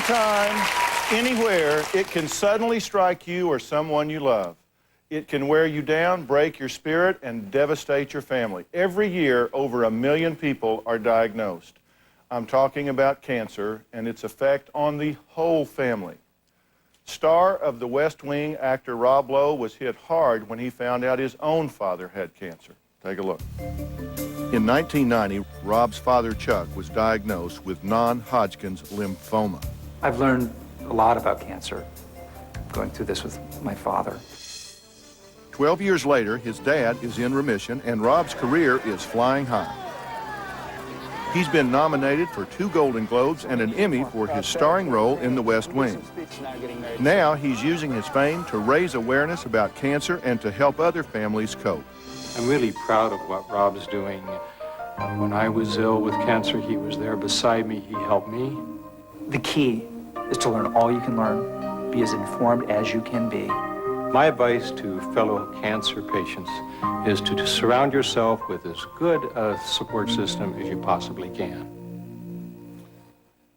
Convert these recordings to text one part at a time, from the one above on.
Anytime, anywhere, it can suddenly strike you or someone you love. It can wear you down, break your spirit, and devastate your family. Every year, over 1 million people are diagnosed. I'm talking about cancer and its effect on the whole family. Star of The West Wing, actor Rob Lowe, was hit hard when he found out his own father had cancer. Take a look. In 1990, Rob's father, Chuck, was diagnosed with non-Hodgkin's lymphoma. I've learned a lot about cancer, going through this with my father. 12 years later, his dad is in remission, and Rob's career is flying high. He's been nominated for 2 Golden Globes and an Emmy for his starring role in The West Wing. Now he's using his fame to raise awareness about cancer and to help other families cope. I'm really proud of what Rob's doing. When I was ill with cancer, he was there beside me. He helped me. The key is to learn all you can learn, be as informed as you can be. My advice to fellow cancer patients is to surround yourself with as good a support system as you possibly can.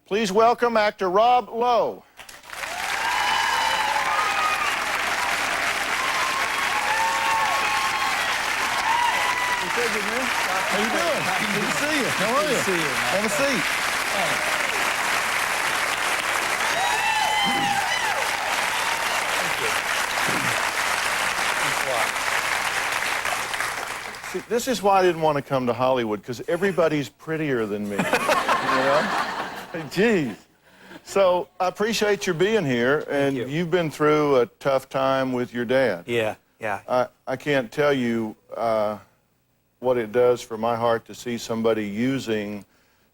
Please welcome actor Rob Lowe. How you doing? Good to see you. How are you? Good to see you, man. Have a seat. See, this is why I didn't want to come to Hollywood, because everybody's prettier than me. You know? Geez. So I appreciate your being here, and you've been through a tough time with your dad. Yeah. I can't tell you what it does for my heart to see somebody using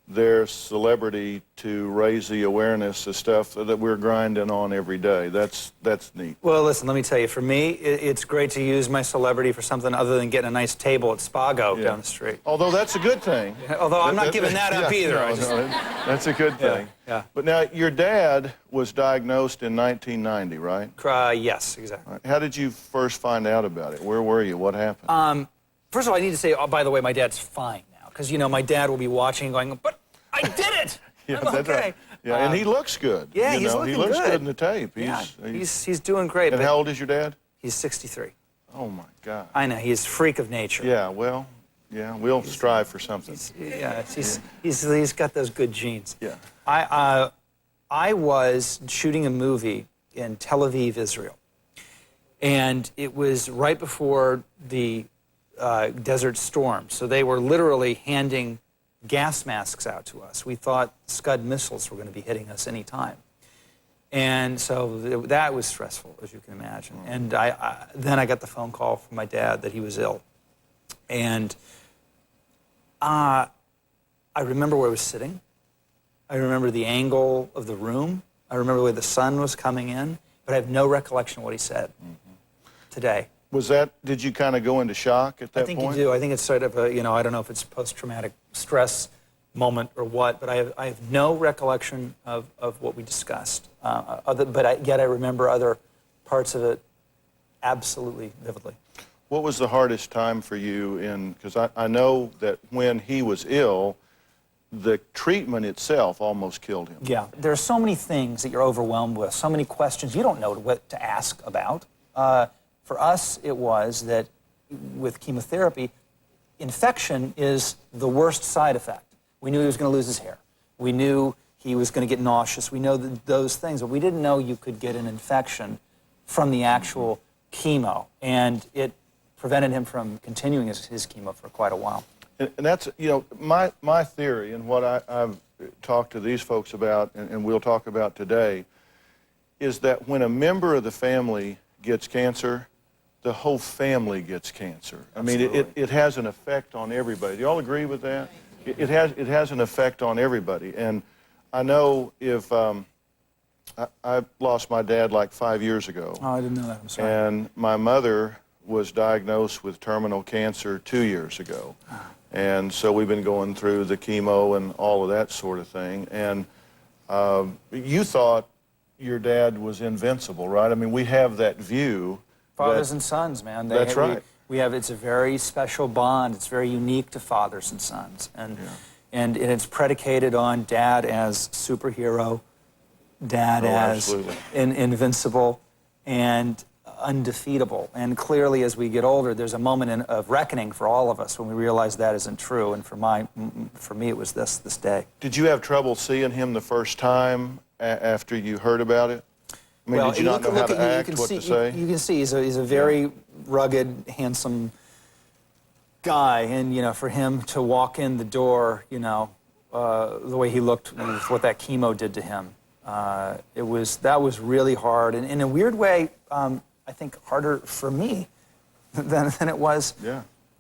their celebrity to raise the awareness of stuff that we're grinding on every day. That's neat. Well, listen, let me tell you, for me, it's great to use my celebrity for something other than getting a nice table at Spago down the street. Although that's a good thing. Although I'm not giving that up either. No, that's a good thing. Yeah. But now, your dad was diagnosed in 1990, right? Yes, exactly. How did you first find out about it? Where were you? What happened? First of all, I need to say, oh, by the way, my dad's fine now. Because, you know, my dad will be watching and going, but I did it! Yeah, I'm that's okay. right. Yeah, and he looks good. Yeah, you he's know, looking he looks good. good in the tape. He's doing great. And how old is your dad? He's 63. Oh, my God. I know, he's a freak of nature. Yeah, well, yeah, we'll strive for something. He's got those good genes. Yeah. I was shooting a movie in Tel Aviv, Israel. And it was right before the Desert Storm. So they were literally handing gas masks out to us. We thought Scud missiles were going to be hitting us any time. And so that was stressful, as you can imagine. And then I got the phone call from my dad that he was ill. And I remember where I was sitting. I remember the angle of the room. I remember the way the sun was coming in. But I have no recollection of what he said today. Did you kind of go into shock at that point? I think you do. I think it's sort of a, you know, I don't know if it's post-traumatic stress moment or what, but I have no recollection of what we discussed. Yet I remember other parts of it absolutely vividly. What was the hardest time for you because I know that when he was ill, the treatment itself almost killed him. Yeah. There are so many things that you're overwhelmed with, so many questions you don't know what to ask about. For us, it was that with chemotherapy, infection is the worst side effect. We knew he was going to lose his hair. We knew he was going to get nauseous. We know those things, but we didn't know you could get an infection from the actual chemo, and it prevented him from continuing his chemo for quite a while. And that's, you know, my theory and what I've talked to these folks about and we'll talk about today is that when a member of the family gets cancer, the whole family gets cancer. I mean, it has an effect on everybody. Do you all agree with that? It has an effect on everybody. And I know if I lost my dad like 5 years ago. Oh, I didn't know that. I'm sorry. And my mother was diagnosed with terminal cancer 2 years ago. And so we've been going through the chemo and all of that sort of thing. And you thought your dad was invincible, right? I mean, we have that view. Fathers and sons, man. That's right. It's a very special bond. It's very unique to fathers and sons. And it's predicated on dad as superhero, Dad Oh, as absolutely. invincible and undefeatable. And clearly, as we get older, there's a moment of reckoning for all of us when we realize that isn't true. And for me, it was this day. Did you have trouble seeing him the first time after you heard about it? I mean, Well, did you not know how to act, what to say? You can see he's a very rugged, handsome guy, and for him to walk in the door, the way he looked with what that chemo did to him, that was really hard, and in a weird way, I think harder for me than it was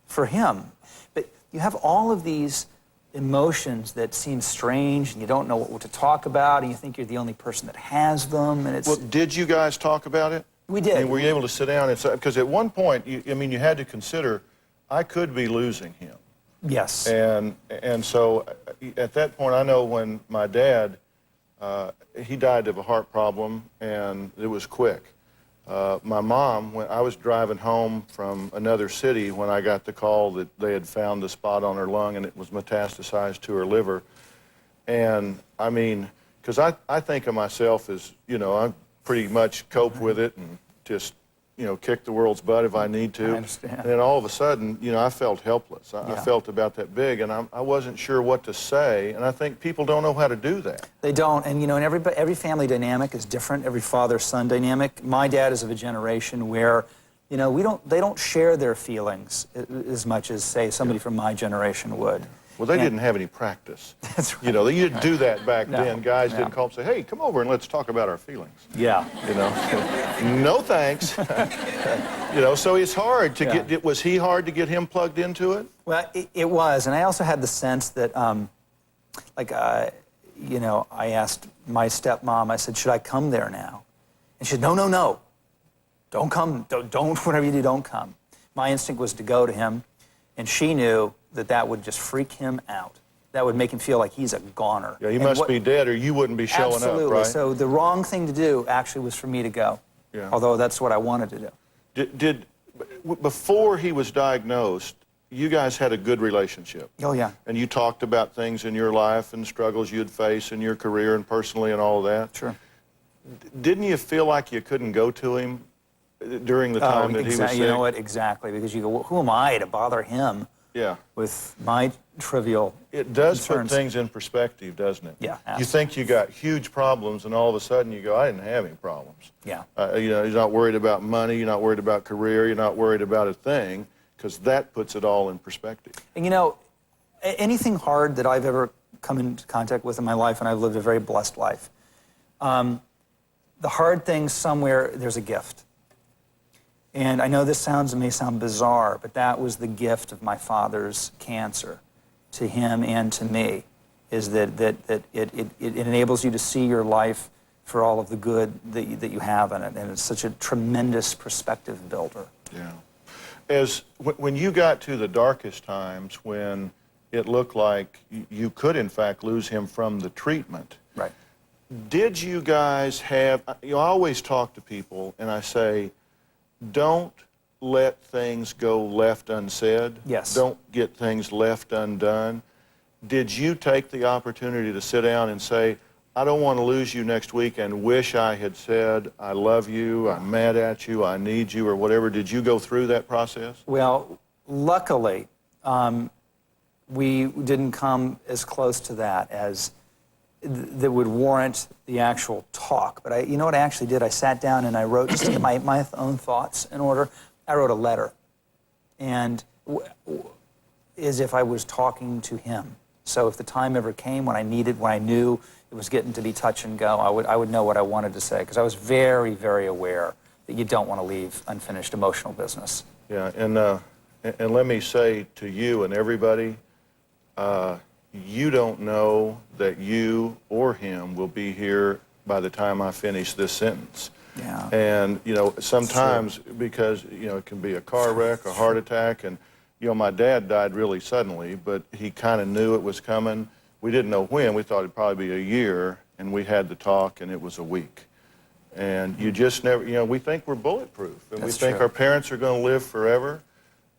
for him. But you have all of these emotions that seem strange, and you don't know what to talk about, and you think you're the only person that has them, and it's... Well, did you guys talk about it? We did. And were you able to sit down and say, because at one point, you had to consider, I could be losing him. Yes. And so at that point, I know when my dad, he died of a heart problem, and it was quick. My mom, when I was driving home from another city when I got the call that they had found the spot on her lung and it was metastasized to her liver. And I mean, because I think of myself as, I pretty much cope with it and just, kick the world's butt if I need to. I understand. And then all of a sudden, I felt helpless. I felt about that big, and I wasn't sure what to say, and I think people don't know how to do that. They don't, and and every family dynamic is different, every father-son dynamic. My dad is of a generation where, they don't share their feelings as much as, say, somebody from my generation would. Well, they didn't have any practice. That's right. You didn't do that back then. Guys no. didn't call and say, hey, come over and let's talk about our feelings. Yeah. No thanks. So it's hard to get, was he hard to get him plugged into it? Well, it was, and I also had the sense that, I asked my stepmom, I said, should I come there now? And she said, no, don't come, don't, whatever you do, don't come. My instinct was to go to him, and she knew that would just freak him out. That would make him feel like he's a goner. Yeah, he must be dead or you wouldn't be showing Absolutely. up, right? So the wrong thing to do actually was for me to go, although that's what I wanted to do. Before he was diagnosed, you guys had a good relationship. Oh, yeah. And you talked about things in your life and struggles you'd face in your career and personally and all of that. Sure. Didn't you feel like you couldn't go to him during the time that he was sick? You know what? Exactly. Because you go, well, who am I to bother him with my trivial It does concerns? put things in perspective, doesn't it? Yeah, You think you got huge problems, and all of a sudden you go, I didn't have any problems. Yeah. You're not worried about money, you're not worried about career, you're not worried about a thing, because that puts it all in perspective. And anything hard that I've ever come into contact with in my life, and I've lived a very blessed life, the hard things, somewhere there's a gift. And I know this may sound bizarre, but that was the gift of my father's cancer to him and to me, is that it enables you to see your life for all of the good that you have in it. And it's such a tremendous perspective builder. Yeah. When you got to the darkest times, when it looked like you could, in fact, lose him from the treatment, right? Did you guys have, I always talk to people, and I say, don't let things go left unsaid. Yes. Don't get things left undone. Did you take the opportunity to sit down and say, I don't want to lose you next week and wish I had said, I love you, I'm mad at you, I need you, or whatever? Did you go through that process? Well, luckily, we didn't come as close to that as that would warrant the actual talk. But you know what I actually did? I sat down and I wrote, just to get my own thoughts in order, I wrote a letter. And as if I was talking to him. So if the time ever came when I knew it was getting to be touch and go, I would know what I wanted to say. Because I was very, very aware that you don't want to leave unfinished emotional business. Yeah, and let me say to you and everybody, you don't know that you or him will be here by the time I finish this sentence. Yeah. And, sometimes because, it can be a car wreck, a heart attack, and, my dad died really suddenly, but he kind of knew it was coming. We didn't know when. We thought it'd probably be a year, and we had the talk, and it was a week. And you just never, we think we're bulletproof, and we think our parents are going to live forever.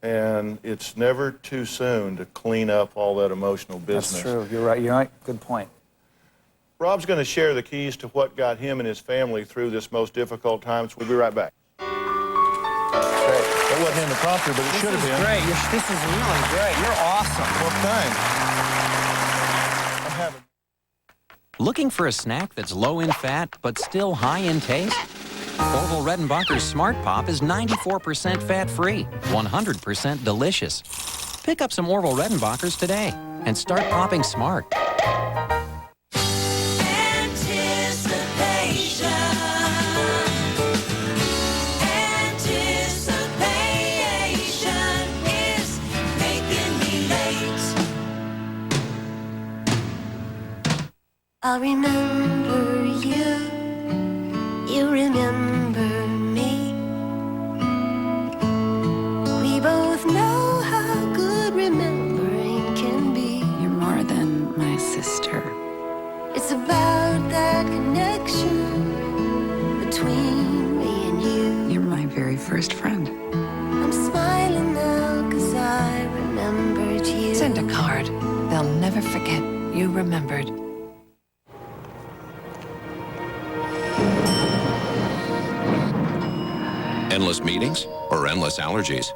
And it's never too soon to clean up all that emotional business. That's true. You're right. Good point. Rob's going to share the keys to what got him and his family through this most difficult times. We'll be right back. Great. That wasn't in the prompter, but it should have been. Great. This is really great. You're awesome. Well, thanks. I'm having... Looking for a snack that's low in fat but still high in taste? Orville Redenbacher's Smart Pop is 94% fat-free, 100% delicious. Pick up some Orville Redenbachers today and start popping smart. I'll remember you, you remember me. We both know how good remembering can be. You're more than my sister. It's about that connection between me and you. You're my very first friend. I'm smiling now 'cause I remembered you. Send a card. They'll never forget you remembered. Endless meetings or endless allergies?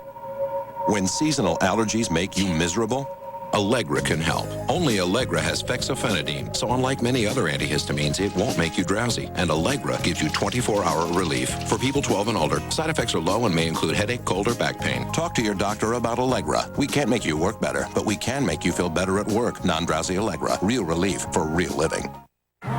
When seasonal allergies make you miserable, Allegra can help. Only Allegra has fexofenadine, so unlike many other antihistamines, it won't make you drowsy. And Allegra gives you 24-hour relief. For people 12 and older, side effects are low and may include headache, cold, or back pain. Talk to your doctor about Allegra. We can't make you work better, but we can make you feel better at work. Non-drowsy Allegra. Real relief for real living.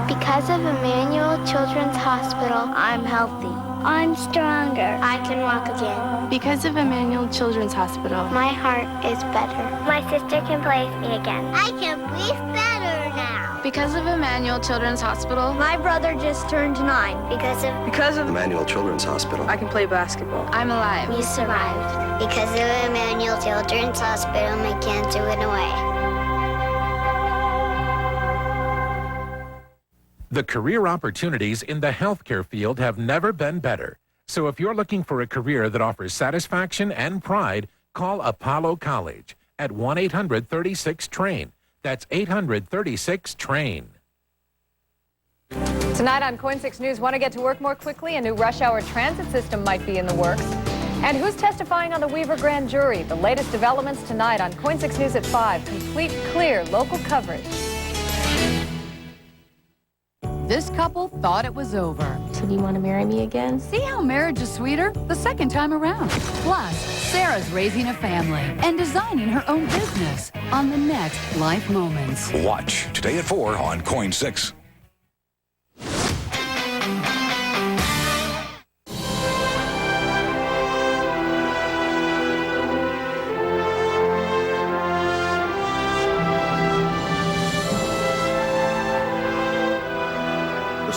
Because of Emmanuel Children's Hospital, I'm healthy. I'm stronger. I can walk again. Because of Emmanuel Children's Hospital, My heart is better. My sister can play with me again. I can breathe better now. because of Emmanuel Children's Hospital, My brother just turned 9. Because of Emmanuel Children's Hospital, I can play basketball. I'm alive. we survived. Because of Emmanuel Children's Hospital, my cancer went away. The career opportunities in the healthcare field have never been better. So if you're looking for a career that offers satisfaction and pride, call Apollo College at 1-800-36-TRAIN. That's 800-36-TRAIN. Tonight on KOIN 6 News, want to get to work more quickly? A new rush hour transit system might be in the works. And who's testifying on the Weaver grand jury? The latest developments tonight on KOIN 6 News at 5. Complete, clear local coverage. This couple thought it was over. So do you want to marry me again? See how marriage is sweeter the second time around. Plus, Sarah's raising a family and designing her own business on the next Life Moments. Watch today at 4 on KOIN 6.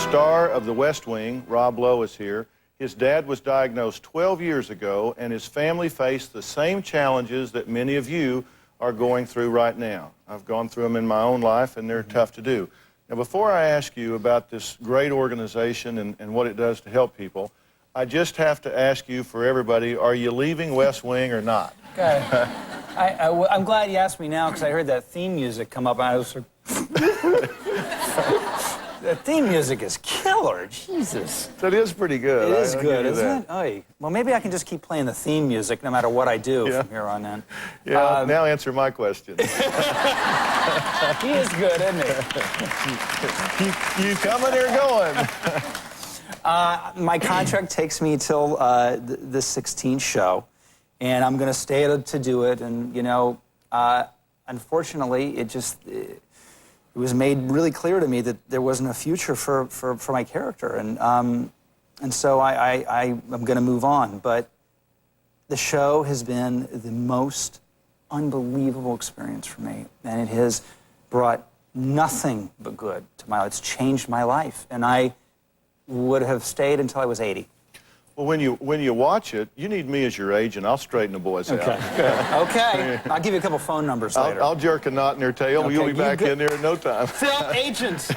Star of The West Wing, Rob Lowe, is here. His dad was diagnosed 12 years ago, and his family faced the same challenges that many of you are going through right now. I've gone through them in my own life, and they're tough to do. Now, before I ask you about this great organization and what it does to help people, I just have to ask you, for everybody, are you leaving West Wing or not? Okay. I'm glad you asked me now, because I heard that theme music come up, and I was sort of... The theme music is killer, Jesus. It is pretty good. It is good, isn't it? Oy. Well, maybe I can just keep playing the theme music no matter what I do from here on in. Yeah, now answer my question. He is good, isn't he? You coming or going? My contract takes me till the 16th show, and I'm going to stay to do it. And, you know, unfortunately, it was made really clear to me that there wasn't a future for my character, and so I'm going to move on. But the show has been the most unbelievable experience for me, and it has brought nothing but good to my life. It's changed my life, and I would have stayed until I was 80. Well, when you watch it, you need me as your agent. I'll straighten the boys out. Okay. I'll give you a couple phone numbers later. I'll jerk a knot in their tail. Okay, You'll be back in there in no time. Phil, agents.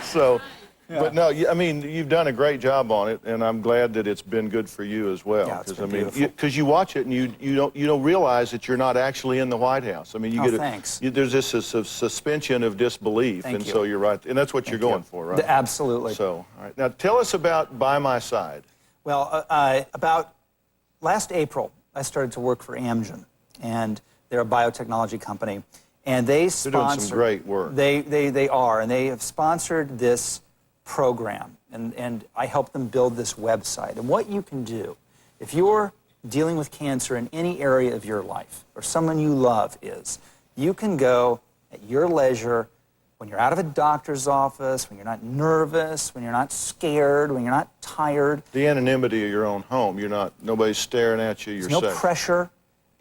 So, But no, I mean, you've done a great job on it, and I'm glad that it's been good for you as well. Yeah, it's been I mean, beautiful. because you watch it and you don't realize that you're not actually in the White House. I mean, you thanks. There's this suspension of disbelief, Thank and you. so you're right, and that's what you're going for, right? Absolutely. So, all right, now tell us about By My Side. Well, about last April, I started to work for Amgen, and they're a biotechnology company, and they sponsor. They're doing some great work. They are, and they have sponsored this program, and I help them build this website. And what you can do, if you're dealing with cancer in any area of your life, or someone you love is, you can go at your leisure, when you're out of a doctor's office, when you're not nervous, when you're not scared, when you're not tired. The anonymity of your own home. Nobody's staring at you. You're There's no safe. pressure,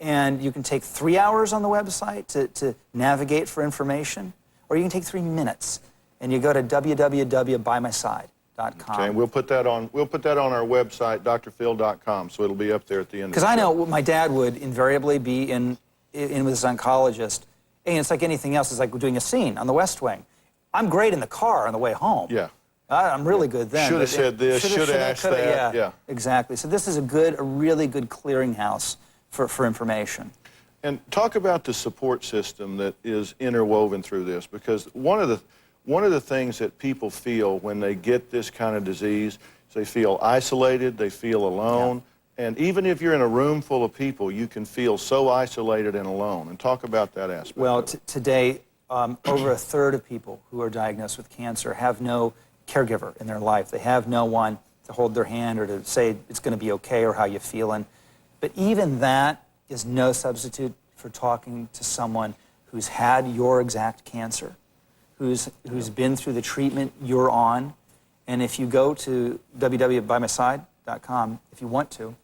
and you can take 3 hours on the website to navigate for information, or you can take 3 minutes, and you go to www.bymyside.com. Okay, and we'll put that on our website, drphil.com, so it'll be up there at the end. Because I know my dad would invariably be in with his oncologist, and it's like anything else. It's like we're doing a scene on The West Wing. I'm great in the car on the way home. Yeah. I'm really good then. Should have said this, should have asked that. Yeah, exactly. So this is a really good clearinghouse for information. And talk about the support system that is interwoven through this, because one of the things that people feel when they get this kind of disease is they feel isolated, they feel alone, and even if you're in a room full of people, you can feel so isolated and alone. And talk about that aspect. Well, today, over a third of people who are diagnosed with cancer have no caregiver in their life. They have no one to hold their hand or to say it's going to be okay or how you feeling. But even that is no substitute for talking to someone who's had your exact cancer, who's been through the treatment you're on. And if you go to www.bymyside.com, if you want to,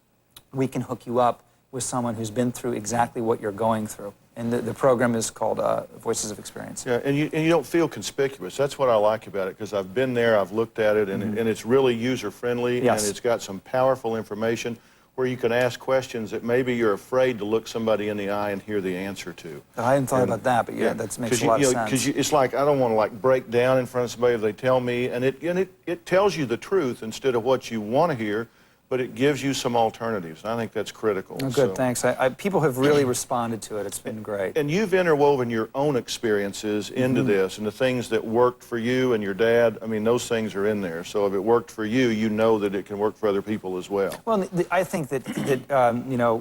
we can hook you up with someone who's been through exactly what you're going through. And the program is called Voices of Experience. Yeah, and you don't feel conspicuous. That's what I like about it, because I've been there, I've looked at it, and it's really user-friendly, Yes. and it's got some powerful information where you can ask questions that maybe you're afraid to look somebody in the eye and hear the answer to. I hadn't thought about that, but yeah, that makes a lot of sense. Because it's like, I don't want to break down in front of somebody if they tell me, and it tells you the truth instead of what you want to hear, but it gives you some alternatives. I think that's critical. Oh, good, thanks. People have really responded to it. It's been great. And you've interwoven your own experiences into this, and the things that worked for you and your dad, I mean, those things are in there. So if it worked for you, you know that it can work for other people as well. Well, I think that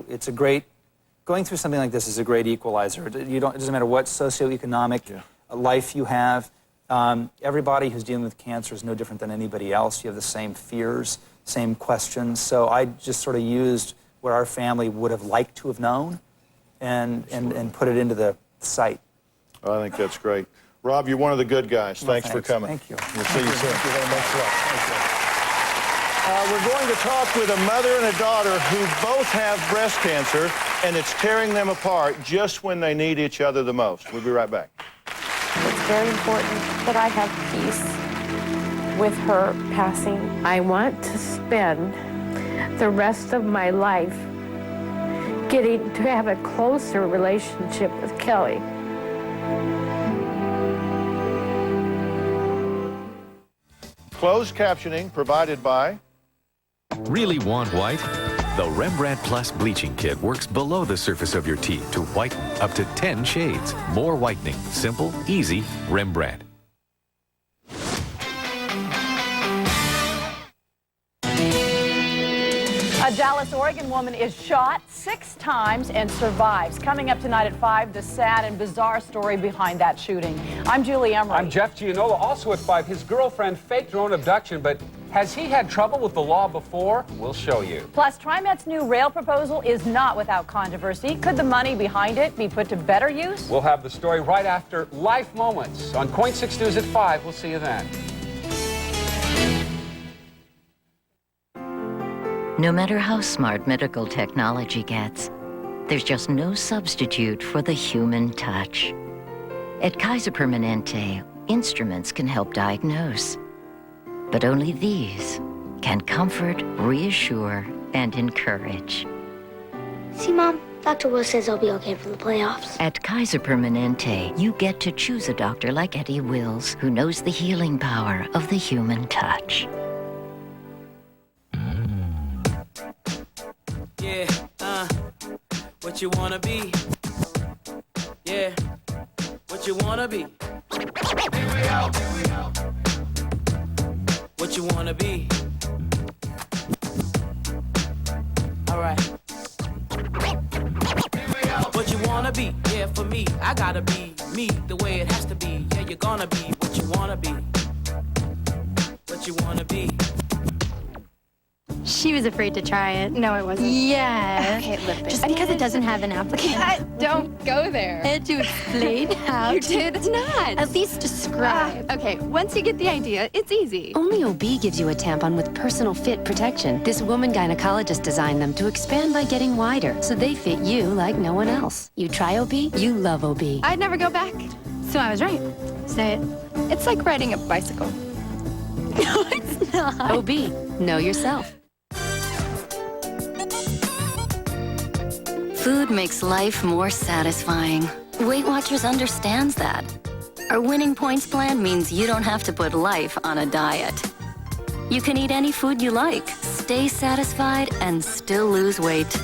it's a great, going through something like this is a great equalizer. It doesn't matter what socioeconomic life you have. Everybody who's dealing with cancer is no different than anybody else. You have the same fears, same questions. So I just sort of used what our family would have liked to have known and put it into the site. I think that's great. Rob, you're one of the good guys. Thanks for coming. Thank you. We'll see you soon. Thank you very much. We're going to talk with a mother and a daughter who both have breast cancer, and it's tearing them apart just when they need each other the most. We'll be right back. It's very important that I have peace with her passing. I want to spend the rest of my life getting to have a closer relationship with Kelly. Closed captioning provided by... Really want white? The Rembrandt Plus Bleaching Kit works below the surface of your teeth to whiten up to 10 shades. More whitening. Simple, easy, Rembrandt. A Dallas, Oregon woman is shot 6 times and survives. Coming up tonight at 5, the sad and bizarre story behind that shooting. I'm Julie Emery. I'm Jeff Gianola. Also at 5, his girlfriend faked her own abduction, but has he had trouble with the law before? We'll show you. Plus, TriMet's new rail proposal is not without controversy. Could the money behind it be put to better use? We'll have the story right after Life Moments on KOIN 6 News at 5. We'll see you then. No matter how smart medical technology gets, there's just no substitute for the human touch. At Kaiser Permanente, instruments can help diagnose, but only these can comfort, reassure, and encourage. See, Mom, Dr. Will says I'll be okay for the playoffs. At Kaiser Permanente, you get to choose a doctor like Eddie Wills, who knows the healing power of the human touch. Yeah, what you wanna be? Yeah, what you wanna be? Here we go, here we go. What you wanna be? Alright. What you wanna be? Yeah, for me, I gotta be me the way it has to be. Yeah, you're gonna be what you wanna be. What you wanna be. She was afraid to try it. No, it wasn't. Yeah. Okay, lip Just because it doesn't have an applicant. Don't go there. I had to explain how You to did not. at least describe. Okay, once you get the idea, it's easy. Only OB gives you a tampon with personal fit protection. This woman gynecologist designed them to expand by getting wider, so they fit you like no one else. You try OB, you love OB. I'd never go back. So I was right. Say it. It's like riding a bicycle. No, it's not. OB, know yourself. Food makes life more satisfying. Weight Watchers understands that. Our Winning Points plan means you don't have to put life on a diet. You can eat any food you like, stay satisfied, and still lose weight.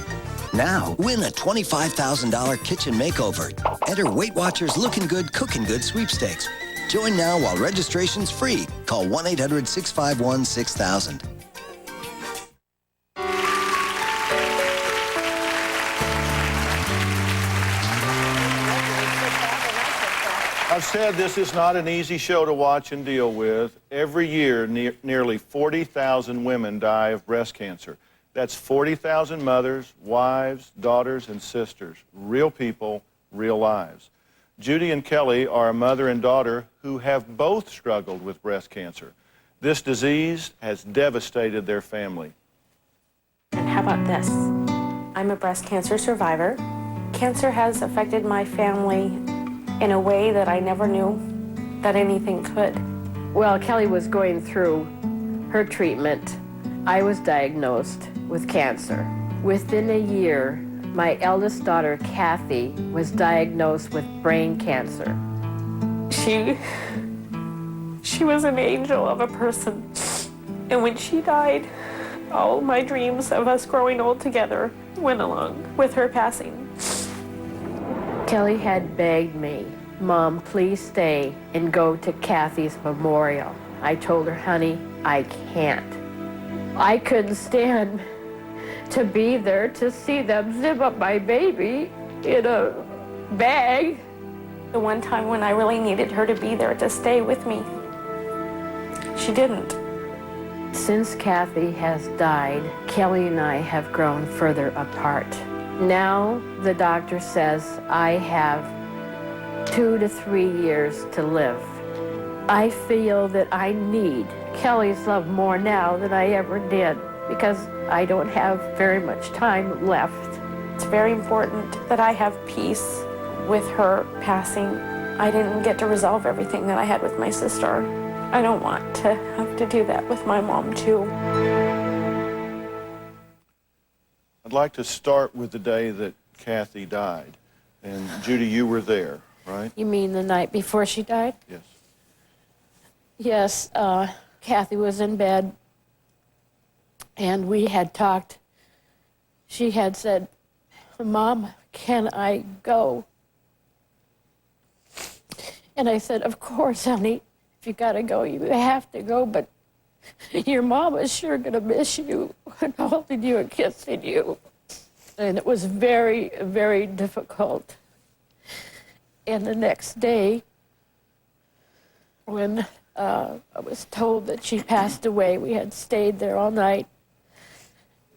Now, win a $25,000 kitchen makeover. Enter Weight Watchers Looking Good, Cooking Good sweepstakes. Join now while registration's free. Call 1-800-651-6000. I've said this is not an easy show to watch and deal with. Every year, nearly 40,000 women die of breast cancer. That's 40,000 mothers, wives, daughters, and sisters. Real people, real lives. Judy and Kelly are a mother and daughter who have both struggled with breast cancer. This disease has devastated their family. And how about this? I'm a breast cancer survivor. Cancer has affected my family in a way that I never knew that anything could. Well, Kelly was going through her treatment. I was diagnosed with cancer. Within a year, my eldest daughter, Kathy, was diagnosed with brain cancer. She was an angel of a person. And when she died, all my dreams of us growing old together went along with her passing. Kelly had begged me, "Mom, please stay and go to Kathy's memorial." I told her, "Honey, I can't." I couldn't stand to be there to see them zip up my baby in a bag. The one time when I really needed her to be there to stay with me, she didn't. Since Kathy has died, Kelly and I have grown further apart. Now the doctor says I have 2 to 3 years to live. I feel that I need Kelly's love more now than I ever did because I don't have very much time left. It's very important that I have peace with her passing. I didn't get to resolve everything that I had with my sister. I don't want to have to do that with my mom, too. I'd like to start with the day that Kathy died. And Judy, you were there, right? You mean the night before she died? Yes. Yes, Kathy was in bed, and we had talked. She had said, "Mom, can I go?" And I said, "Of course, honey. If you gotta go, you have to go, but your mom is sure gonna miss you and holding you and kissing you." And it was very, very difficult. And the next day, when I was told that she passed away, we had stayed there all night,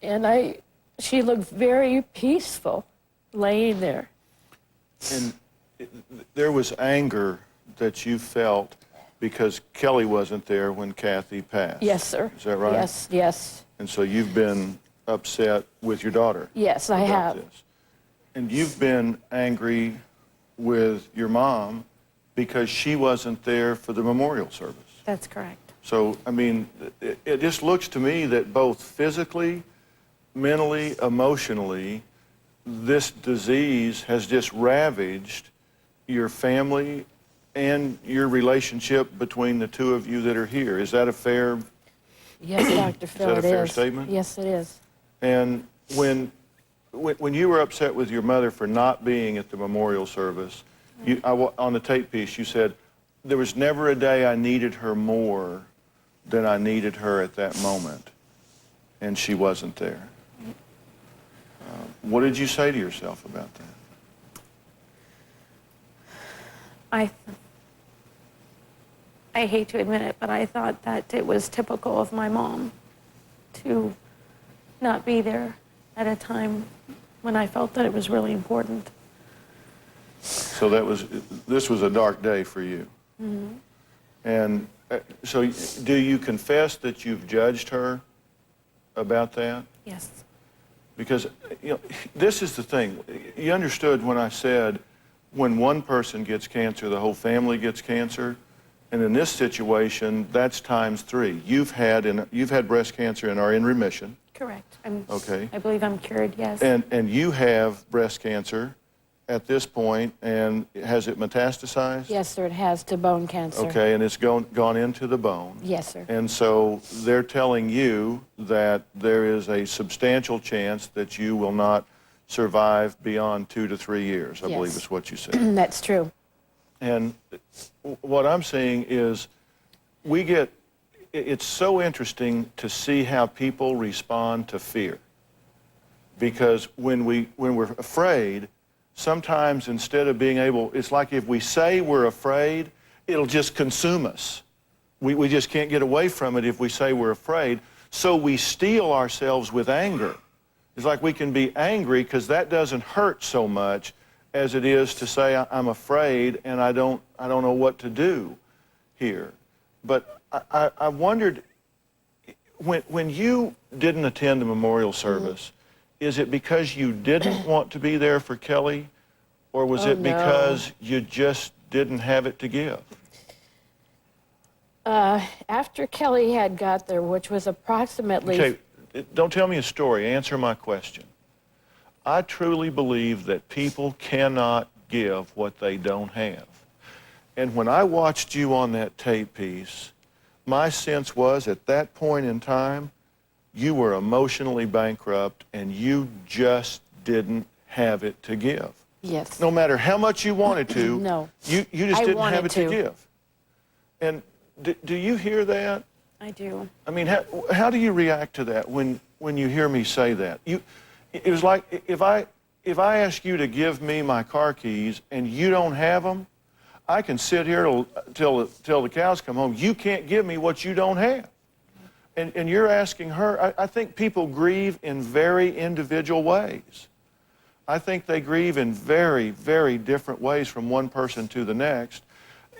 and she looked very peaceful laying there. And there was anger that you felt because Kelly wasn't there when Kathy passed. Yes, sir. Is that right? Yes, yes. And so you've been upset with your daughter. Yes, I have. This. And you've been angry with your mom because she wasn't there for the memorial service. That's correct. So, I mean, it just looks to me that both physically, mentally, emotionally, this disease has just ravaged your family and your relationship between the two of you that are here. Is that a fair? Yes, Dr. Phil, Is that a fair statement? Yes, it is. And when you were upset with your mother for not being at the memorial service, on the tape piece, you said, there was never a day I needed her more than I needed her at that moment, and she wasn't there. What did you say to yourself about that? I hate to admit it, but I thought that it was typical of my mom to not be there at a time when I felt that it was really important. So this was a dark day for you. Mm-hmm. And so do you confess that you've judged her about that? Yes. Because, this is the thing. You understood when I said when one person gets cancer, the whole family gets cancer. And in this situation, that's ×3. You've had breast cancer and are in remission. Correct. Okay. I believe I'm cured, yes. And you have breast cancer at this point, and has it metastasized? Yes, sir, it has, to bone cancer. Okay, and it's gone into the bone. Yes, sir. And so they're telling you that there is a substantial chance that you will not survive beyond 2 to 3 years, I Yes. believe is what you said. That's true. And what I'm seeing is it's so interesting to see how people respond to fear. Because when we're afraid, sometimes instead of being able, it's like if we say we're afraid, it'll just consume us. We just can't get away from it if we say we're afraid. So we steel ourselves with anger. It's like we can be angry because that doesn't hurt so much as it is to say I'm afraid and I don't know what to do here. But I wondered, when you didn't attend the memorial service, is it because you didn't want to be there for Kelly, or was it because you just didn't have it to give? After Kelly had got there, which was approximately... Okay, don't tell me a story. Answer my question. I truly believe that people cannot give what they don't have. And when I watched you on that tape piece, my sense was at that point in time, you were emotionally bankrupt and you just didn't have it to give. Yes. No matter how much you wanted to, No. you just I didn't wanted have it to to. give. And do you hear that? I do. I mean, how do you react to that when you hear me say that? It was like if I ask you to give me my car keys and you don't have them, I can sit here till the cows come home. You can't give me what you don't have. And you're asking her. I think people grieve in very individual ways. I think they grieve in very, very different ways from one person to the next.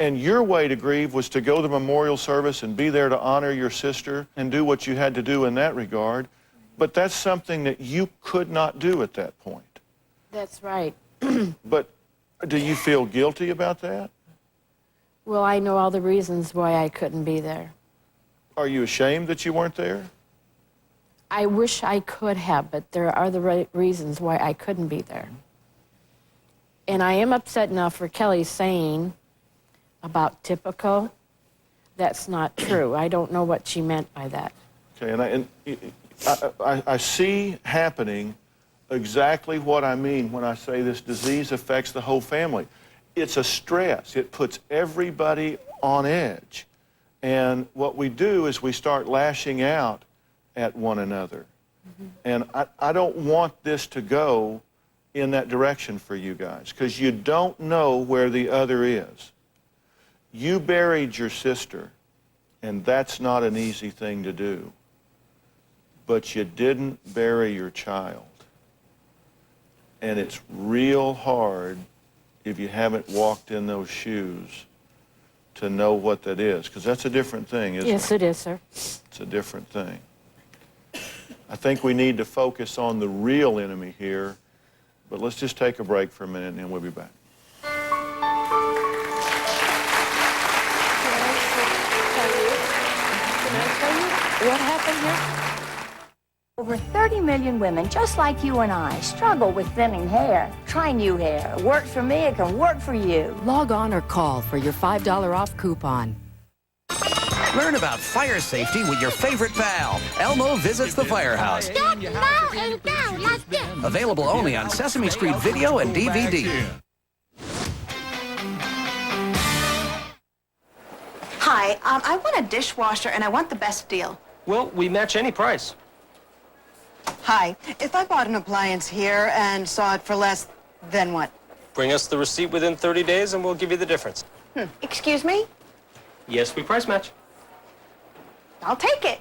And your way to grieve was to go to the memorial service and be there to honor your sister and do what you had to do in that regard. But that's something that you could not do at that point. That's right. But do you feel guilty about that? Well, I know all the reasons why I couldn't be there. Are you ashamed that you weren't there? I wish I could have, but there are the right reasons why I couldn't be there. And I am upset now for Kelly saying about typical. That's not true. I don't know what she meant by that. Okay, and I see happening exactly what I mean when I say this disease affects the whole family. It's a stress. It puts everybody on edge. And what we do is we start lashing out at one another. And I don't want this to go in that direction for you guys, because you don't know where the other is. You buried your sister, and that's not an easy thing to do. But you didn't bury your child. And it's real hard if you haven't walked in those shoes to know what that is, because that's a different thing, isn't it? Yes, it is, sir. It's a different thing. I think we need to focus on the real enemy here, but let's just take a break for a minute and then we'll be back. Can I tell you what happened here? Over 30 million women, just like you and I, struggle with thinning hair. Try new hair. It works for me, it can work for you. Log on or call for your $5 off coupon. Learn about fire safety with your favorite pal, Elmo Visits the Firehouse. Available only on Sesame Street Video and DVD. Hi, I want a dishwasher and I want the best deal. Well, we match any price. Hi, if I bought an appliance here and saw it for less, then what? Bring us the receipt within 30 days and we'll give you the difference. Excuse me? Yes, we price match. I'll take it.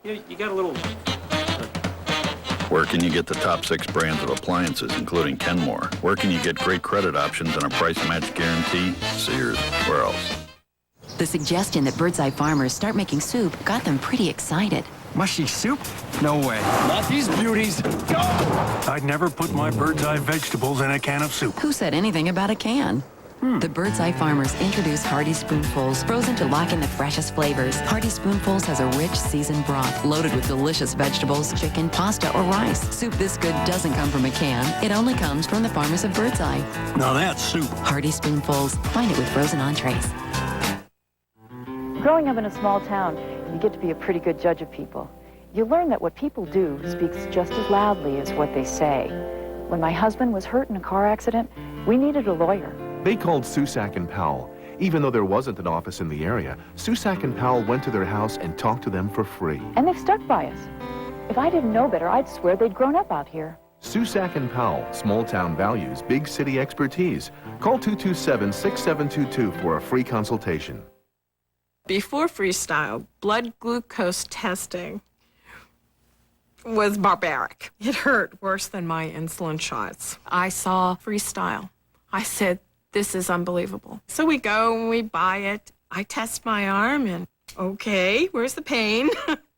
You got a little... Where can you get the top 6 brands of appliances, including Kenmore? Where can you get great credit options and a price match guarantee? Sears. Where else? The suggestion that Birdseye farmers start making soup got them pretty excited. Mushy soup? No way. Not these beauties. Go! I'd never put my Birdseye vegetables in a can of soup. Who said anything about a can? The Birdseye farmers introduced Hearty Spoonfuls, frozen to lock in the freshest flavors. Hearty Spoonfuls has a rich, seasoned broth loaded with delicious vegetables, chicken, pasta, or rice. Soup this good doesn't come from a can. It only comes from the farmers of Birdseye. Now that's soup. Hearty Spoonfuls. Find it with frozen entrees. Growing up in a small town, you get to be a pretty good judge of people. You learn that what people do speaks just as loudly as what they say. When my husband was hurt in a car accident, we needed a lawyer. They called Susak and Powell. Even though there wasn't an office in the area, Susak and Powell went to their house and talked to them for free. And they've stuck by us. If I didn't know better, I'd swear they'd grown up out here. Susak and Powell, small town values, big city expertise. Call 227-6722 for a free consultation. Before Freestyle, blood glucose testing was barbaric. It hurt worse than my insulin shots. I saw Freestyle. I said, this is unbelievable. So we go and we buy it. I test my arm and, okay, where's the pain?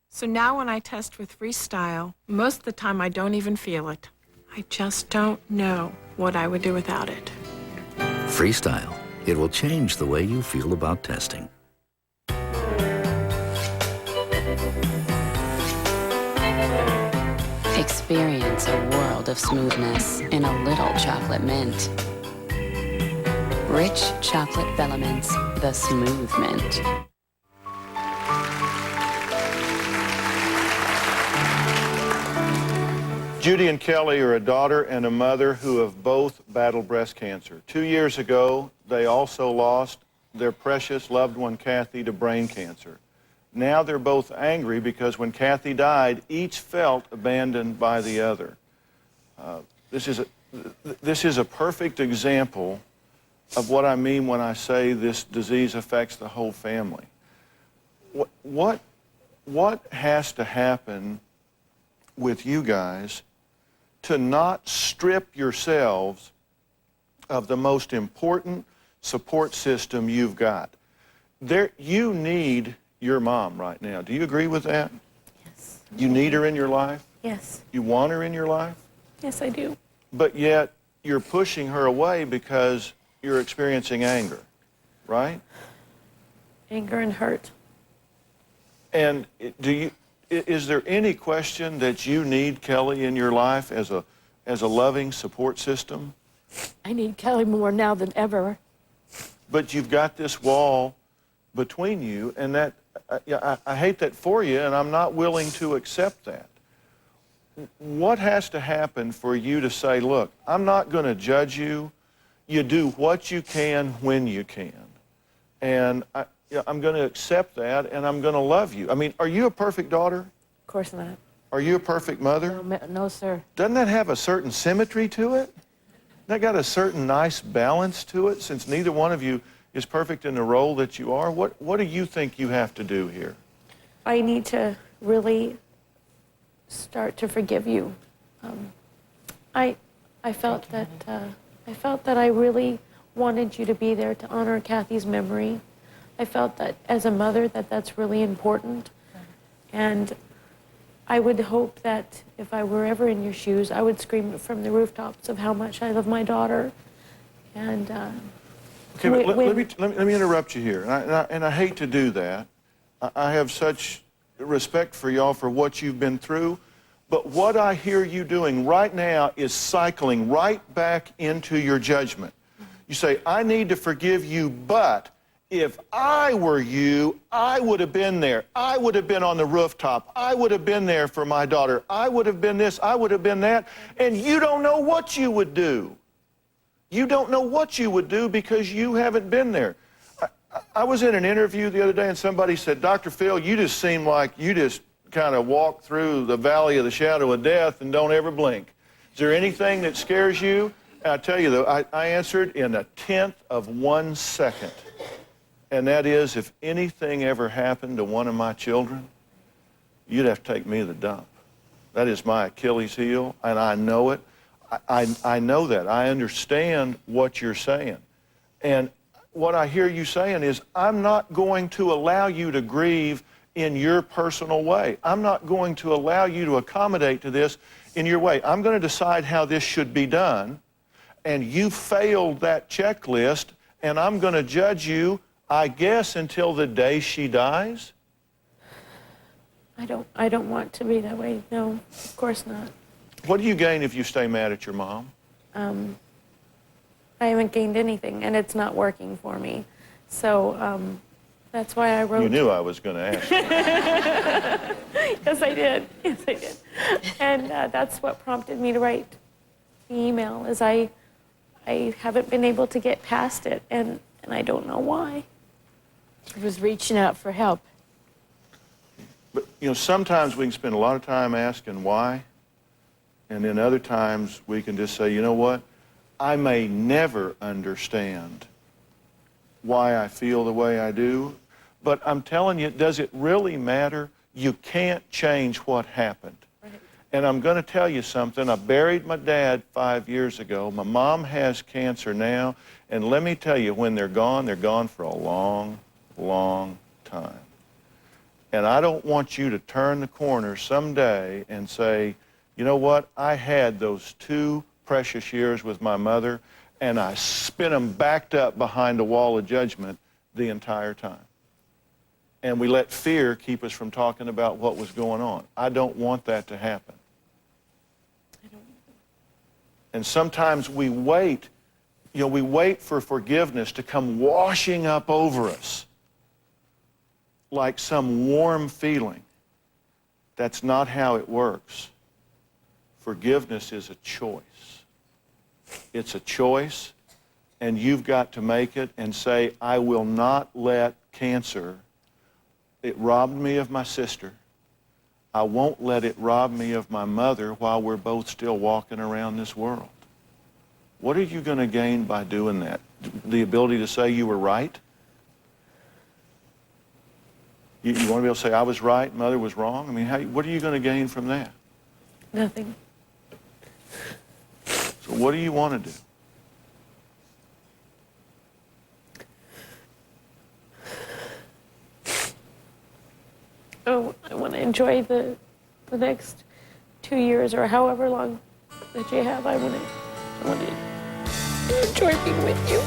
So now when I test with Freestyle, most of the time I don't even feel it. I just don't know what I would do without it. Freestyle. It will change the way you feel about testing. Experience a world of smoothness in a little chocolate mint. Rich chocolate filaments, the smooth mint. Judy and Kelly are a daughter and a mother who have both battled breast cancer. 2 years ago, they also lost their precious loved one, Kathy, to brain cancer. Now they're both angry because when Kathy died, each felt abandoned by the other. This is a perfect example of what I mean when I say this disease affects the whole family. What has to happen with you guys to not strip yourselves of the most important support system you've got? You need your mom right now. Do you agree with that? Yes. You need her in your life? Yes. You want her in your life? Yes, I do. But yet you're pushing her away because you're experiencing anger, right? Anger and hurt. And is there any question that you need Kelly in your life as a loving support system? I need Kelly more now than ever. But you've got this wall between you, and that I hate that for you, and I'm not willing to accept that. What has to happen for you to say, look, I'm not going to judge you. You do what you can when you can. And I'm going to accept that, and I'm going to love you. I mean, are you a perfect daughter? Of course not. Are you a perfect mother? No, sir. Doesn't that have a certain symmetry to it? That got a certain nice balance to it, since neither one of you is perfect in the role that you are? What do you think you have to do here? I need to really start to forgive you. I felt that I really wanted you to be there to honor Kathy's memory. I felt that as a mother that's really important. And I would hope that if I were ever in your shoes, I would scream it from the rooftops of how much I love my daughter. And okay, but let me interrupt you here, and I hate to do that. I have such respect for y'all for what you've been through, But what I hear you doing right now is cycling right back into your judgment. You say, I need to forgive you, but if I were you, I would have been there. I would have been on the rooftop. I would have been there for my daughter. I would have been this. I would have been that. And you don't know what you would do. You don't know what you would do because you haven't been there. I was in an interview the other day and somebody said, Dr. Phil, you just seem like you just kind of walk through the valley of the shadow of death and don't ever blink. Is there anything that scares you? And I tell you, though, I answered in 1/10 of 1 second. And that is, if anything ever happened to one of my children, you'd have to take me to the dump. That is my Achilles heel, and I know it. I know that. I understand what you're saying. And what I hear you saying is, I'm not going to allow you to grieve in your personal way. I'm not going to allow you to accommodate to this in your way. I'm going to decide how this should be done, and you failed that checklist, and I'm going to judge you, I guess, until the day she dies? I don't want to be that way. No, of course not. What do you gain if you stay mad at your mom? I haven't gained anything, and it's not working for me. So that's why I wrote... You knew I was going to ask. Yes, I did. Yes, I did. And that's what prompted me to write the email, is I haven't been able to get past it, and I don't know why. She was reaching out for help. But, you know, sometimes we can spend a lot of time asking why, and then other times we can just say, you know what? I may never understand why I feel the way I do, but I'm telling you, does it really matter? You can't change what happened. Right. And I'm going to tell you something. I buried my dad 5 years ago. My mom has cancer now, and let me tell you, when they're gone for a long, long time. And I don't want you to turn the corner someday and say, you know what, I had those 2 precious years with my mother, and I spent them backed up behind a wall of judgment the entire time. And we let fear keep us from talking about what was going on. I don't want that to happen. And sometimes we wait, you know, we wait for forgiveness to come washing up over us like some warm feeling. That's not how it works. Forgiveness is a choice. It's a choice, and you've got to make it and say, I will not let cancer, it robbed me of my sister. I won't let it rob me of my mother while we're both still walking around this world. What are you going to gain by doing that? The ability to say you were right? You want to be able to say, I was right, mother was wrong? I mean, what are you going to gain from that? Nothing. So what do you want to do? Oh, I want to enjoy the next 2 years or however long that you have. I want to enjoy being with you.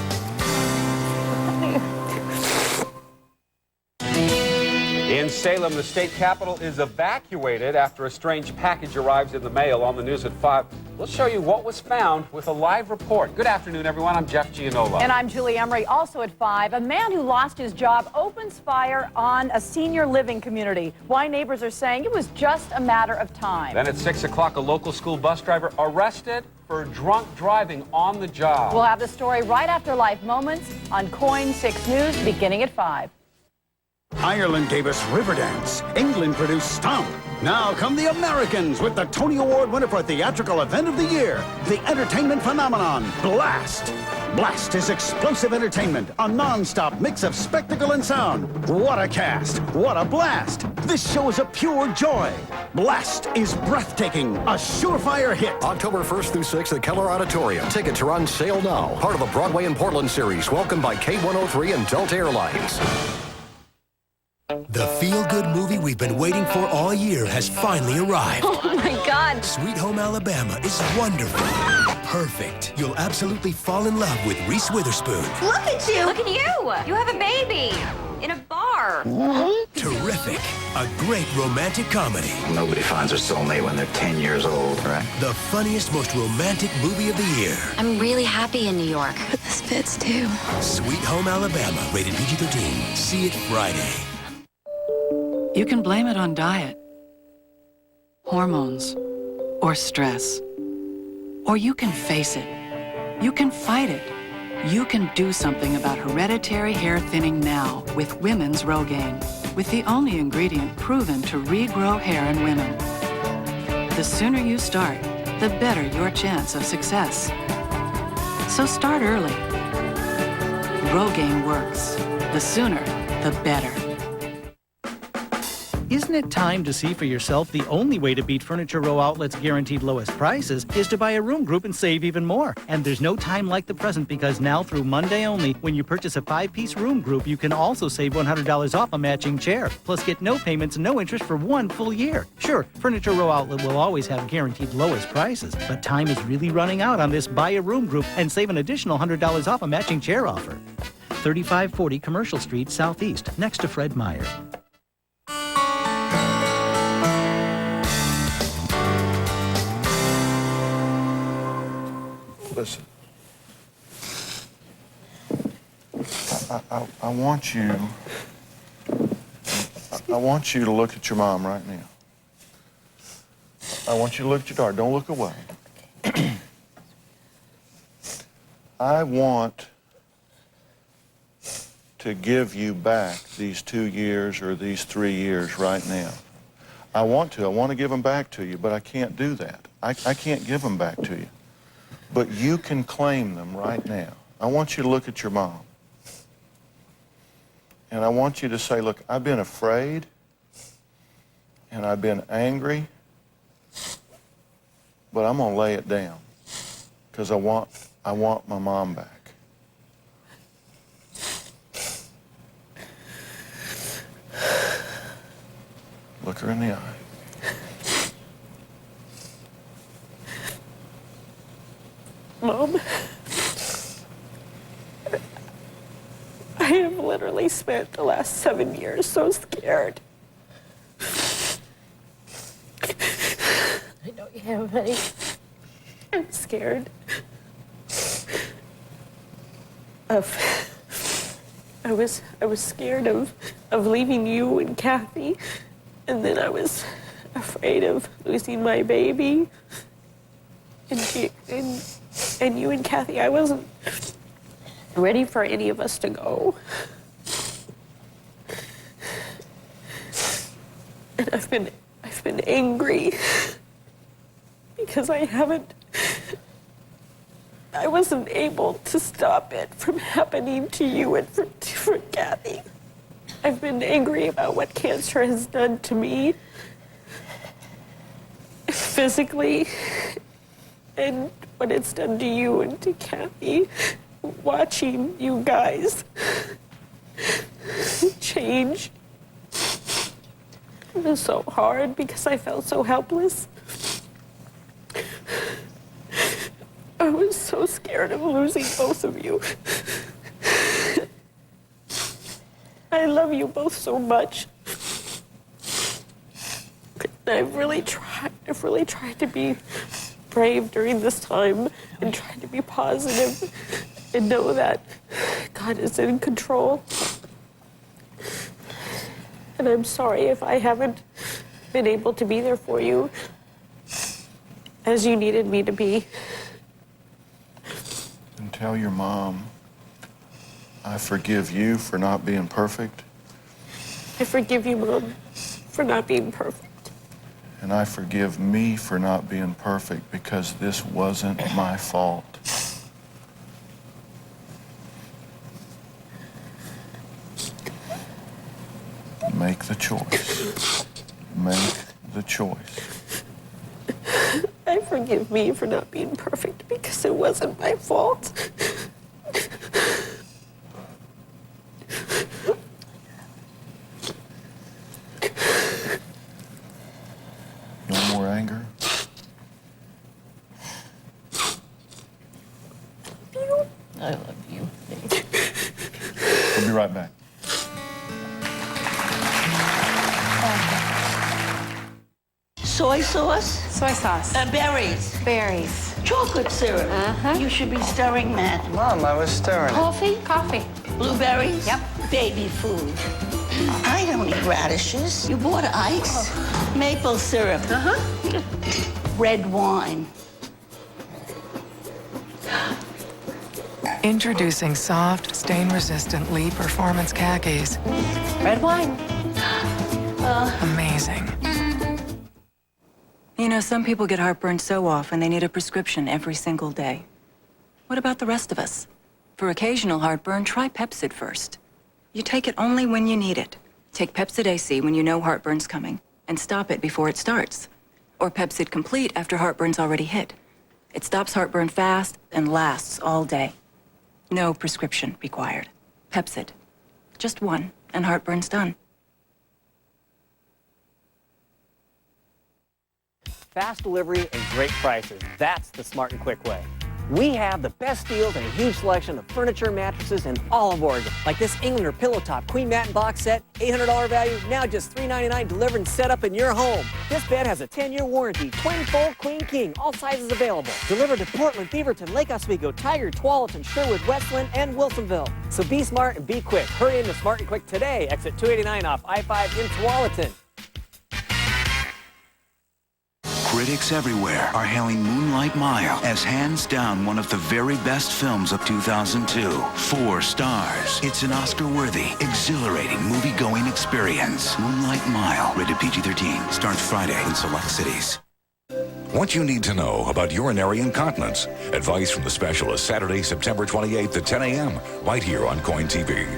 In Salem, the state capitol is evacuated after a strange package arrives in the mail. On the news at 5, we'll show you what was found with a live report. Good afternoon, everyone. I'm Jeff Gianola. And I'm Julie Emery. Also at 5, a man who lost his job opens fire on a senior living community. Why neighbors are saying it was just a matter of time. Then at 6 o'clock, a local school bus driver arrested for drunk driving on the job. We'll have the story right after Life Moments on KOIN 6 News, beginning at 5. Ireland gave us Riverdance. England produced Stomp. Now come the Americans with the Tony Award winner for Theatrical Event of the Year, the entertainment phenomenon, Blast. Blast is explosive entertainment, a non-stop mix of spectacle and sound. What a cast! What a blast! This show is a pure joy. Blast is breathtaking, a surefire hit. October 1st through 6th at Keller Auditorium. Tickets are on sale now. Part of the Broadway in Portland series, welcomed by K103 and Delta Airlines. The feel-good movie we've been waiting for all year has finally arrived. Oh my God. Sweet Home Alabama is wonderful. Perfect. You'll absolutely fall in love with Reese Witherspoon. Look at you. Look at you. You have a baby in a bar. Terrific. A great romantic comedy. Nobody finds their soulmate when they're 10 years old, right? The funniest, most romantic movie of the year. I'm really happy in New York. But this fits too. Sweet Home Alabama, rated PG-13. See it Friday. You can blame it on diet, hormones, or stress. Or you can face it. You can fight it. You can do something about hereditary hair thinning now with Women's Rogaine, with the only ingredient proven to regrow hair in women. The sooner you start, the better your chance of success. So start early. Rogaine works. The sooner, the better. Isn't it time to see for yourself the only way to beat Furniture Row Outlet's guaranteed lowest prices is to buy a room group and save even more? And there's no time like the present because now through Monday only, when you purchase a 5-piece room group, you can also save $100 off a matching chair. Plus get no payments and no interest for 1 full year. Sure, Furniture Row Outlet will always have guaranteed lowest prices, but time is really running out on this buy a room group and save an additional $100 off a matching chair offer. 3540 Commercial Street, Southeast, next to Fred Meyer. Listen, I want you to look at your mom right now. I want you to look at your daughter. Don't look away. I want to give you back these 2 years or these 3 years right now. I want to give them back to you, but I can't do that. I can't give them back to you. But you can claim them right now. I want you to look at your mom. And I want you to say, look, I've been afraid and I've been angry, but I'm going to lay it down because I want my mom back. Look her in the eye. Mom, I have literally spent the last 7 years so scared. I know you have, honey. I'm scared I was scared of leaving you and Kathy, and then I was afraid of losing my baby. And you and Kathy, I wasn't ready for any of us to go. And I've been angry because I wasn't able to stop it from happening to you and for Kathy. I've been angry about what cancer has done to me physically and what it's done to you and to Kathy, watching you guys change. It was so hard because I felt so helpless. I was so scared of losing both of you. I love you both so much. I've really tried to be brave during this time and try to be positive and know that God is in control. And I'm sorry if I haven't been able to be there for you as you needed me to be. And tell your mom, I forgive you for not being perfect. I forgive you, Mom, for not being perfect. And I forgive me for not being perfect because this wasn't my fault. Make the choice. Make the choice. I forgive me for not being perfect because it wasn't my fault. No more anger? I love you. We'll be right back. Soy sauce? Soy sauce. Berries. Berries. Chocolate syrup. You should be stirring that. Mom, I was stirring. Coffee? Coffee. Blueberries? Yep. Baby food. I don't eat radishes. You bought ice? Maple syrup. Red wine. Introducing soft, stain-resistant Lee Performance khakis. Red wine. Amazing. You know, some people get heartburn so often they need a prescription every single day. What about the rest of us? For occasional heartburn, try Pepcid first. You take it only when you need it. Take Pepcid AC when you know heartburn's coming, and stop it before it starts. Or Pepcid Complete after heartburn's already hit. It stops heartburn fast and lasts all day. No prescription required. Pepcid. Just one, and heartburn's done. Fast delivery and great prices. That's the smart and quick way. We have the best deals and a huge selection of furniture, mattresses, in all of Oregon. Like this Englander Pillow Top Queen Mat and Box Set, $800 value, now just $399 delivered and set up in your home. This bed has a 10-year warranty, twin fold, queen king, all sizes available. Delivered to Portland, Beaverton, Lake Oswego, Tiger, Tualatin, Sherwood, Westland, and Wilsonville. So be smart and be quick. Hurry into Smart and Quick today. Exit 289 off I-5 in Tualatin. Critics everywhere are hailing Moonlight Mile as hands down one of the very best films of 2002. 4 stars. It's an Oscar-worthy, exhilarating movie-going experience. Moonlight Mile, rated PG-13, starts Friday in select cities. What you need to know about urinary incontinence. Advice from the specialist Saturday, September 28th at 10 a.m. right here on KOIN TV.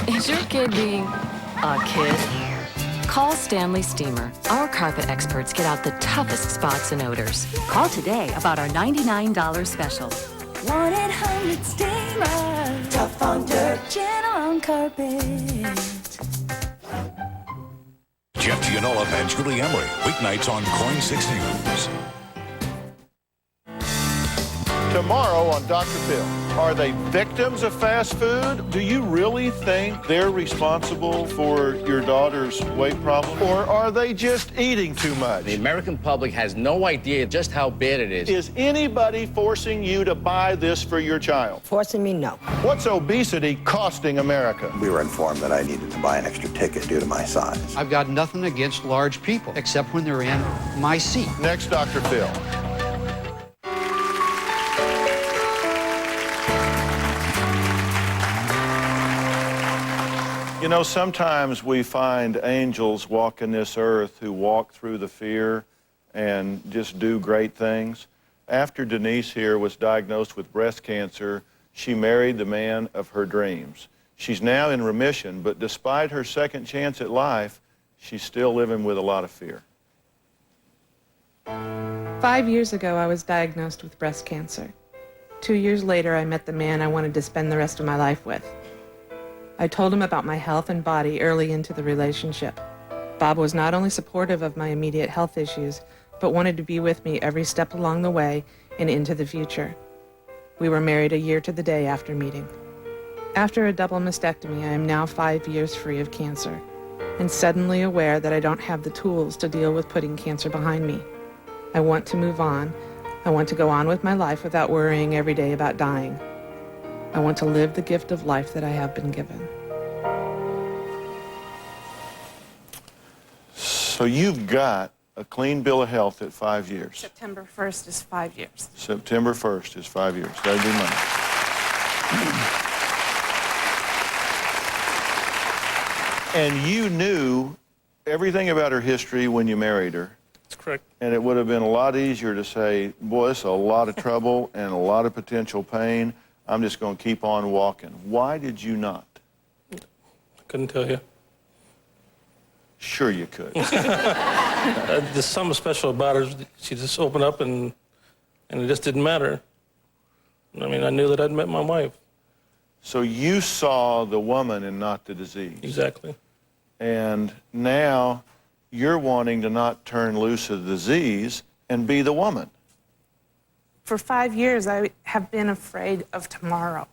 Is your kid being a kid? Call Stanley Steamer. Our carpet experts get out the toughest spots and odors. Call today about our $99 special. 1-800-STEAMER. Tough on dirt, gentle on carpet. Jeff Gianola and Julie Emery, weeknights on KOIN 6 News. Tomorrow on Dr. Phil, are they victims of fast food? Do you really think they're responsible for your daughter's weight problem? Or are they just eating too much? The American public has no idea just how bad it is. Is anybody forcing you to buy this for your child? Forcing me, no. What's obesity costing America? We were informed that I needed to buy an extra ticket due to my size. I've got nothing against large people, except when they're in my seat. Next, Dr. Phil. You know, sometimes we find angels walking this earth who walk through the fear and just do great things. After Denise here was diagnosed with breast cancer, she married the man of her dreams. She's now in remission, but despite her second chance at life, she's still living with a lot of fear. 5 years ago, I was diagnosed with breast cancer. 2 years later, I met the man I wanted to spend the rest of my life with. I told him about my health and body early into the relationship. Bob was not only supportive of my immediate health issues, but wanted to be with me every step along the way and into the future. We were married a year to the day after meeting. After a double mastectomy, I am now 5 years free of cancer, and suddenly aware that I don't have the tools to deal with putting cancer behind me. I want to move on. I want to go on with my life without worrying every day about dying. I want to live the gift of life that I have been given. So you've got a clean bill of health at 5 years. September 1st is 5 years. September 1st is 5 years. That'd be money. And you knew everything about her history when you married her. That's correct. And it would have been a lot easier to say, boy, it's a lot of trouble and a lot of potential pain. I'm just going to keep on walking. Why did you not? I couldn't tell you. Sure you could. There's something special about her. She just opened up and it just didn't matter. I mean, I knew that I'd met my wife. So you saw the woman and not the disease. Exactly. And now you're wanting to not turn loose of the disease and be the woman. For 5 years, I have been afraid of tomorrow.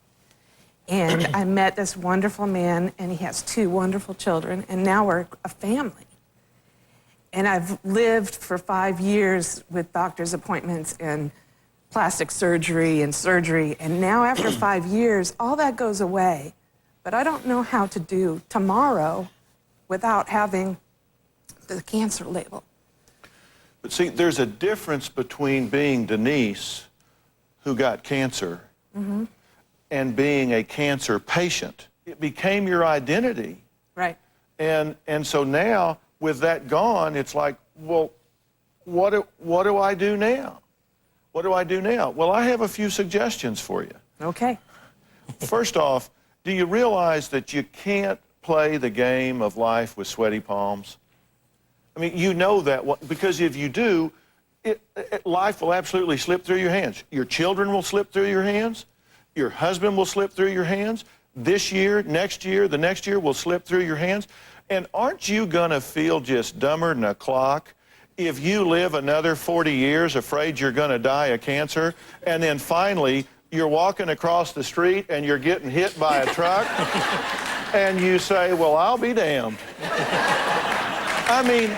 And I met this wonderful man, and he has 2 wonderful children, and now we're a family. And I've lived for 5 years with doctor's appointments and plastic surgery, and now after 5 years, all that goes away. But I don't know how to do tomorrow without having the cancer label. But see, there's a difference between being Denise, who got cancer, and being a cancer patient. It became your identity. Right. And so now, with that gone, it's like, well, what do I do now? What do I do now? Well, I have a few suggestions for you. Okay. First off, do you realize that you can't play the game of life with sweaty palms? I mean, you know that, because if you do, life will absolutely slip through your hands. Your children will slip through your hands. Your husband will slip through your hands. This year, next year, the next year will slip through your hands. And aren't you going to feel just dumber than a clock if you live another 40 years afraid you're going to die of cancer, and then finally you're walking across the street and you're getting hit by a truck and you say, well, I'll be damned. I mean,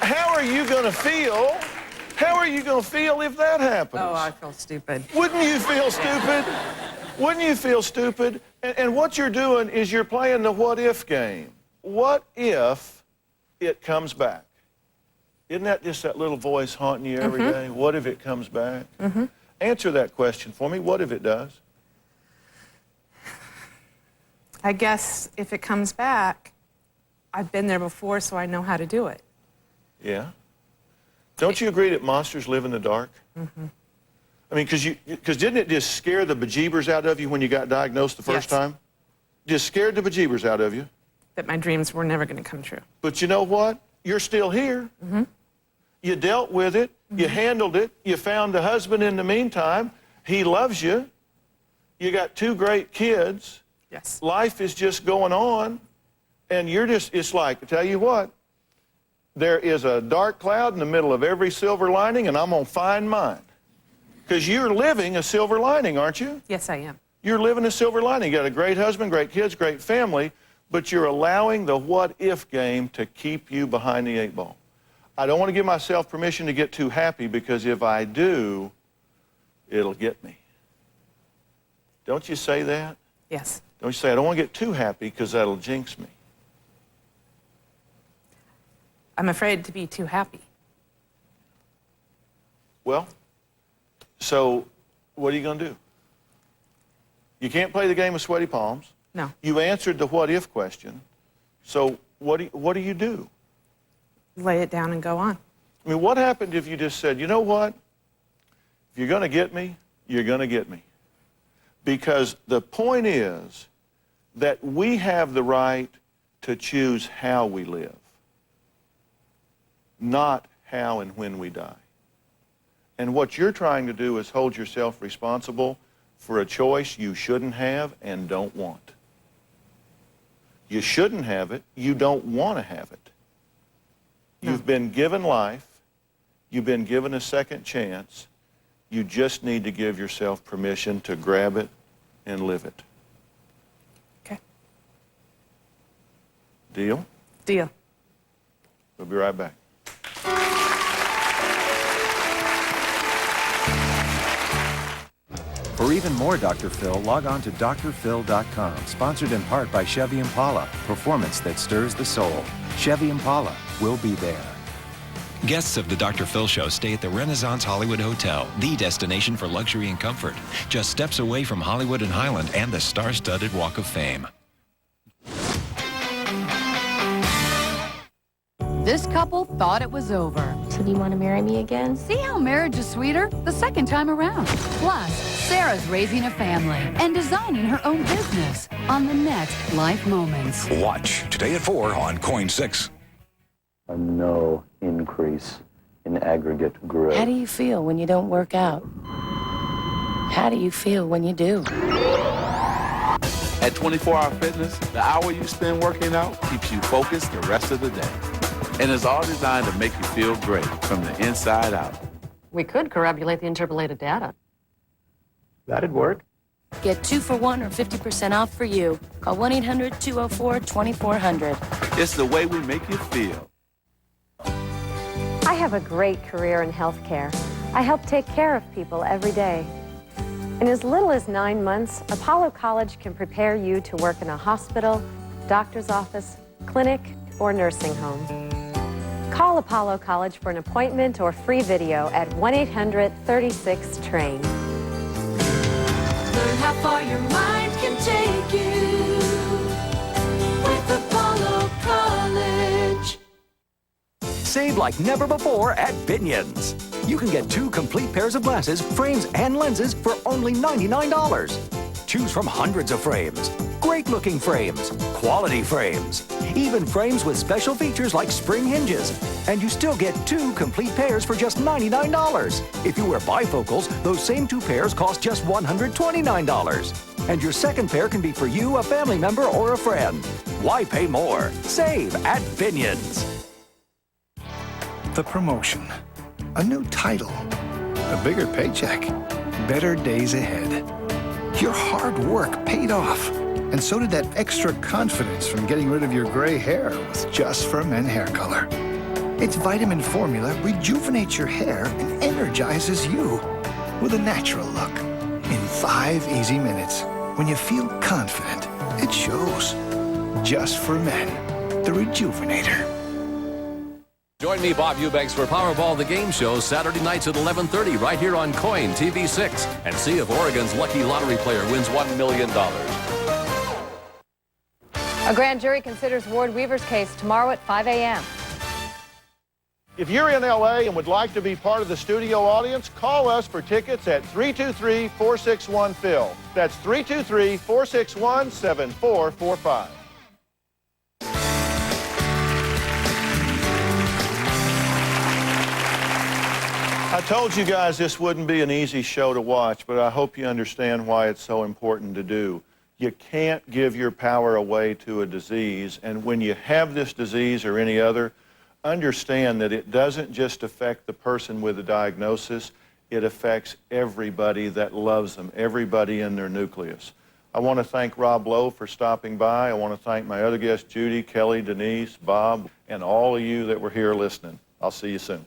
how are you going to feel? How are you going to feel if that happens? Oh, I feel stupid. Wouldn't you feel stupid? Wouldn't you feel stupid? And what you're doing is you're playing the what-if game. What if it comes back? Isn't that just that little voice haunting you every day? What if it comes back? Answer that question for me. What if it does? I guess if it comes back, I've been there before, so I know how to do it. Yeah. Don't you agree that monsters live in the dark? I mean, because didn't it just scare the bejeebers out of you when you got diagnosed the first time? Just scared the bejeebers out of you. That my dreams were never going to come true. But you know what? You're still here. You dealt with it. You handled it. You found a husband in the meantime. He loves you. You got 2 great kids. Yes. Life is just going on. And you're just, it's like, I tell you what, there is a dark cloud in the middle of every silver lining, and I'm going to find mine. Because you're living a silver lining, aren't you? Yes, I am. You're living a silver lining. You got a great husband, great kids, great family, but you're allowing the what-if game to keep you behind the 8 ball. I don't want to give myself permission to get too happy, because if I do, it'll get me. Don't you say that? Yes. Don't you say, I don't want to get too happy because that'll jinx me. I'm afraid to be too happy. Well, so what are you going to do? You can't play the game of sweaty palms. No. You answered the what-if question. So what do you do? Lay it down and go on. I mean, what happened if you just said, you know what? If you're going to get me, you're going to get me. Because the point is that we have the right to choose how we live, not how and when we die. And what you're trying to do is hold yourself responsible for a choice you shouldn't have and don't want. You shouldn't have it. You don't want to have it. No. You've been given life. You've been given a second chance. You just need to give yourself permission to grab it and live it. Okay. Deal? Deal. We'll be right back. For even more Dr. Phil, log on to drphil.com. Sponsored in part by Chevy Impala. Performance that stirs the soul. Chevy Impala will be there. Guests of the Dr. Phil Show stay at the Renaissance Hollywood Hotel, the destination for luxury and comfort. Just steps away from Hollywood and Highland and the star-studded Walk of Fame. This couple thought it was over. So do you want to marry me again? See how marriage is sweeter the second time around. Plus, Sarah's raising a family and designing her own business on the next Life Moments. Watch today at 4 on Coin 6. A no increase in aggregate growth. How do you feel when you don't work out? How do you feel when you do? At 24 Hour Fitness, the hour you spend working out keeps you focused the rest of the day. And it's all designed to make you feel great from the inside out. We could corrobulate the interpolated data. That'd work. Get 2 for 1 or 50% off for you. Call 1-800-204-2400. It's the way we make you feel. I have a great career in healthcare. I help take care of people every day. In as little as 9 months, Apollo College can prepare you to work in a hospital, doctor's office, clinic, or nursing home. Call Apollo College for an appointment or free video at 1-800-36-TRAIN. Learn how far your mind can take you with Apollo College. Save like never before at Binion's. You can get 2 complete pairs of glasses, frames, and lenses for only $99. Choose from hundreds of frames. Great-looking frames, quality frames, even frames with special features like spring hinges. And you still get 2 complete pairs for just $99. If you wear bifocals, those same 2 pairs cost just $129. And your second pair can be for you, a family member, or a friend. Why pay more? Save at Binion's. The promotion, a new title, a bigger paycheck, better days ahead. Your hard work paid off, and so did that extra confidence from getting rid of your gray hair with Just for Men hair color. Its vitamin formula rejuvenates your hair and energizes you with a natural look. In 5 easy minutes, when you feel confident, it shows. Just for Men, the Rejuvenator. Join me, Bob Eubanks, for Powerball the Game Show Saturday nights at 11:30 right here on Coin TV 6 and see if Oregon's lucky lottery player wins $1 million. A grand jury considers Ward Weaver's case tomorrow at 5 a.m. If you're in LA and would like to be part of the studio audience, call us for tickets at 323-461-PHIL. That's 323-461-7445. I told you guys this wouldn't be an easy show to watch, but I hope you understand why it's so important to do. You can't give your power away to a disease, and when you have this disease or any other, understand that it doesn't just affect the person with the diagnosis, it affects everybody that loves them, everybody in their nucleus. I want to thank Rob Lowe for stopping by. I want to thank my other guests, Judy, Kelly, Denise, Bob, and all of you that were here listening. I'll see you soon.